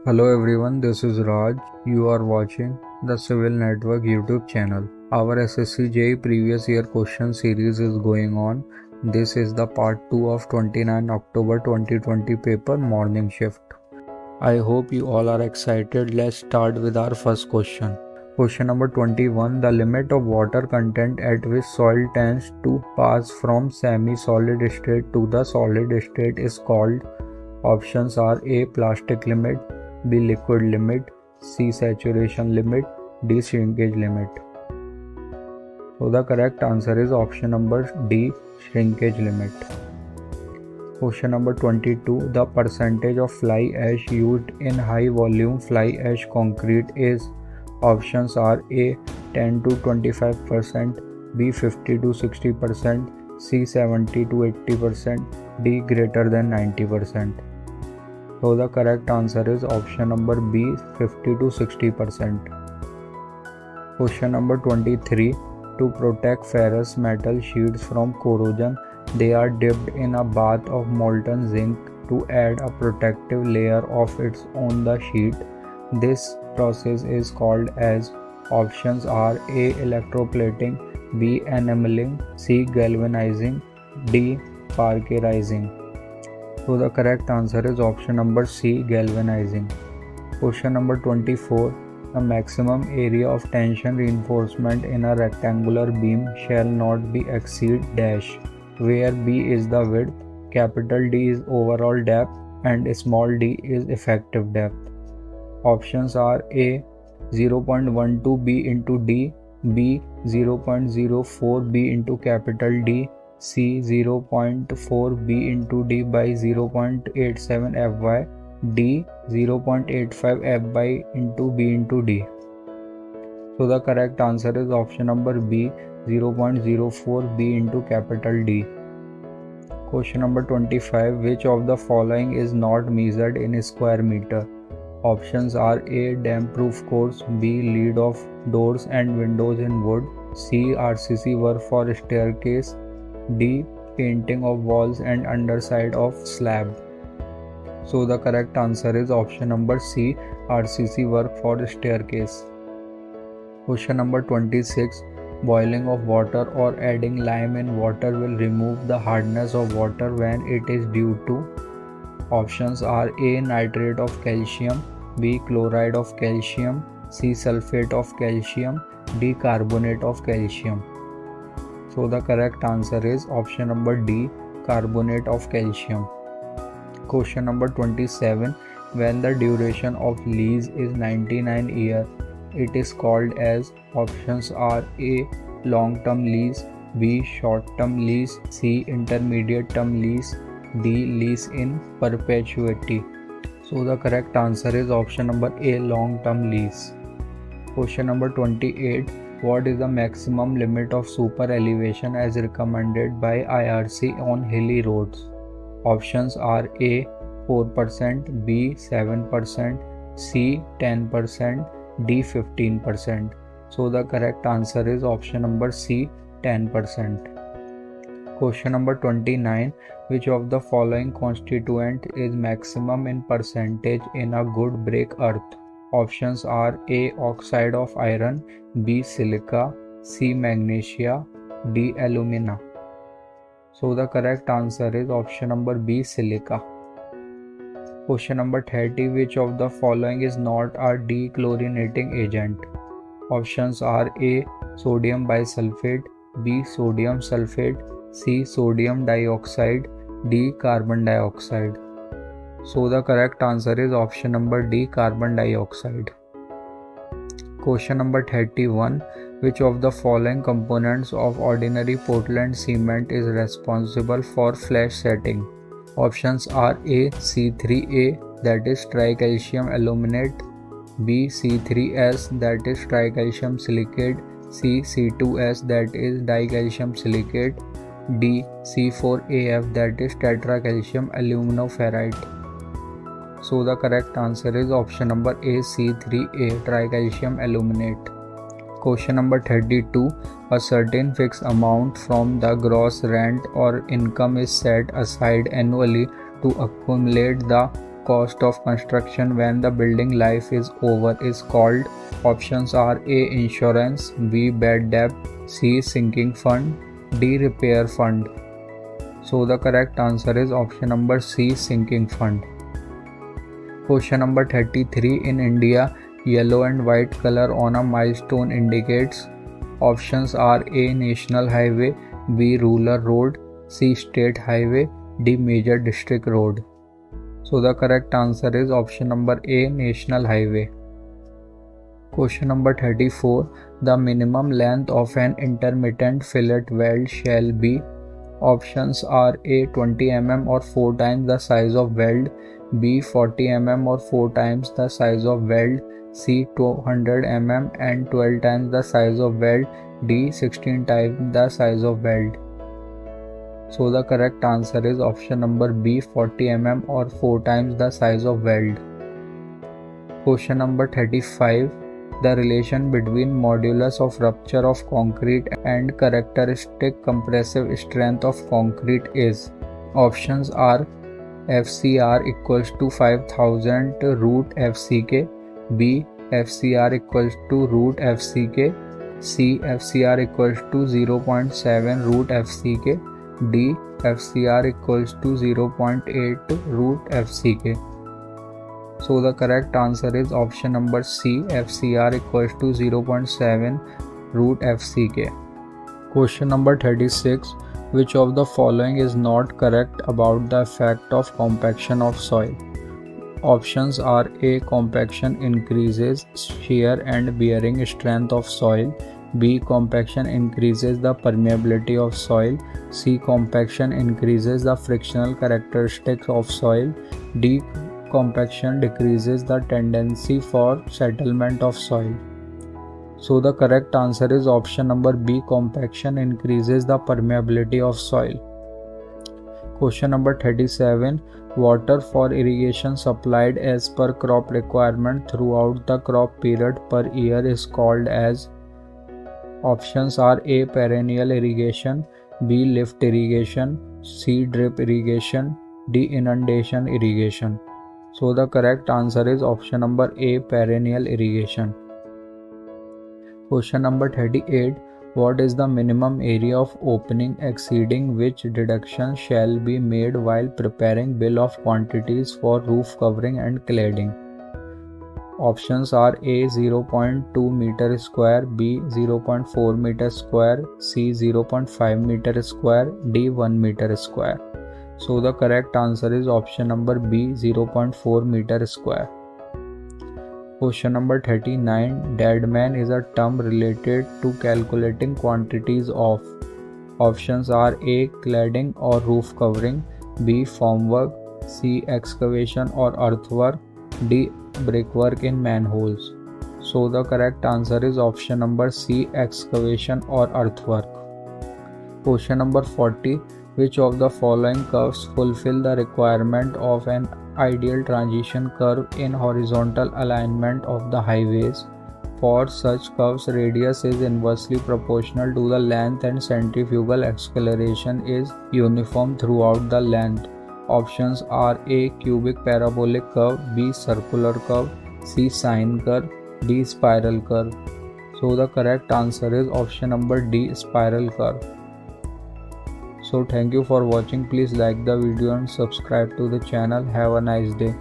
Hello everyone, this is Raj. You are watching the Civil Network YouTube channel. Our SSC JEE previous year question series is going on. This is the part 2 of 29 October 2020 paper morning shift. I hope you all are excited. Let's start with our first question. Question number 21. The limit of water content at which soil tends to pass from semi-solid state to the solid state is called. Options are A. Plastic limit, B. Liquid limit, C. Saturation limit, D. Shrinkage limit. So the correct answer is option number D. Shrinkage limit. Question number 22. The percentage of fly ash used in high volume fly ash concrete is. Options are A. 10 to 25%, B. 50 to 60%, C. 70 to 80%, D. greater than 90%. So the correct answer is option number B, 50 to 60%. Question number 23. To protect ferrous metal sheets from corrosion, they are dipped in a bath of molten zinc to add a protective layer of its on the sheet. This process is called as. Options are A. Electroplating, B. Enameling, C. Galvanizing, D. Parkerizing. So the correct answer is option number C, galvanizing. Question number 24. The maximum area of tension reinforcement in a rectangular beam shall not be exceed dash, where B is the width, capital D is overall depth, and small d is effective depth. Options are A. 0.12 B into D, B. 0.04 B into capital D, C. 0.4 B into D by 0.87 Fy, D. 0.85 Fy into B into D. So the correct answer is option number B, 0.04 B into capital D. Question number 25. Which of the following is not measured in square meter? Options are A. Damp proof course, B. Lead of doors and windows in wood, C. RCC work for staircase, D. Painting of walls and underside of slab. So the correct answer is option number C, RCC work for staircase. Question number 26. Boiling of water or adding lime in water will remove the hardness of water when it is due to. Options are A. Nitrate of calcium, B. Chloride of calcium, C. Sulfate of calcium, D. Carbonate of calcium. So the correct answer is option number D, carbonate of calcium. Question number 27. When the duration of lease is 99 years, it is called as. Options are A. Long-term lease, B. Short-term lease, C. Intermediate term lease, D. Lease in perpetuity. So the correct answer is option number A, long-term lease. Question number 28. What is the maximum limit of super elevation as recommended by IRC on hilly roads? Options are A. 4%, B. 7%, C. 10%, D. 15%. So the correct answer is option number C, 10%. Question number 29. Which of the following constituent is maximum in percentage in a good break earth? Options are A. Oxide of iron, B. Silica, C. Magnesia, D. Alumina. So the correct answer is option number B, silica. Question number 30. Which of the following is not a dechlorinating agent? Options are A. Sodium bisulfate, B. Sodium sulfate, C. Sodium dioxide, D. Carbon dioxide. So the correct answer is option number D, carbon dioxide. Question number 31. Which of the following components of ordinary Portland cement is responsible for flash setting? Options are A. C3A, that is tricalcium aluminate, B. C3S, that is tricalcium silicate, C. C2S, that is dicalcium silicate, D. C4AF, that is tetracalcium aluminoferrite. So the correct answer is option number A, C3A, tricalcium aluminate. Question number 32. A certain fixed amount from the gross rent or income is set aside annually to accumulate the cost of construction when the building life is over is called? Options are A. Insurance, B. Bad debt, C. Sinking fund, D. Repair fund. So the correct answer is option number C. Sinking fund. Question number 33. In India, yellow and white color on a milestone indicates. Options are A. National highway, B. Rural road, C. State highway, D. Major district road. So the correct answer is option number A. National highway. Question number 34. The minimum length of an intermittent fillet weld shall be. Options are A. 20 mm or 4 times the size of weld, B. 40 mm or 4 times the size of weld, C. 200 mm and 12 times the size of weld, D. 16 times the size of weld. So the correct answer is option number B. 40 mm or 4 times the size of weld. Question number 35. The relation between modulus of rupture of concrete and characteristic compressive strength of concrete is. Options are FCR equals to 5000 root FCK, B. FCR equals to root FCK, C. FCR equals to 0.7 root FCK, D. FCR equals to 0.8 root FCK. So the correct answer is option number C. FCR equals to 0.7 root FCK. Question number 36. Which of the following is not correct about the effect of compaction of soil? Options are A. Compaction increases shear and bearing strength of soil, B. Compaction increases the permeability of soil, C. Compaction increases the frictional characteristics of soil, D. Compaction decreases the tendency for settlement of soil. So the correct answer is option number B. Compaction increases the permeability of soil. Question number 37. Water for irrigation supplied as per crop requirement throughout the crop period per year is called as. Options are A. Perennial irrigation, B. Lift irrigation, C. Drip irrigation, D. Inundation irrigation. So the correct answer is option number A. Perennial irrigation. Question number 38. What is the minimum area of opening exceeding which deduction shall be made while preparing bill of quantities for roof covering and cladding? Options are A. 0.2 meter square, B. 0.4 meter square, C. 0.5 meter square, D. 1 meter square. So the correct answer is option number B. 0.4 meter square. Question number 39. Deadman is a term related to calculating quantities of. Options are A. Cladding or roof covering, B. Formwork, C. Excavation or earthwork, D. Brickwork in manholes. So the correct answer is option number C. Excavation or earthwork. Question number 40. Which of the following curves fulfill the requirement of an ideal transition curve in horizontal alignment of the highways? For such curves, radius is inversely proportional to the length and centrifugal acceleration is uniform throughout the length. Options are A. Cubic parabolic curve, B. Circular curve, C. Sine curve, D. Spiral curve. So the correct answer is option number D. Spiral curve. So thank you for watching. Please like the video and subscribe to the channel. Have a nice day.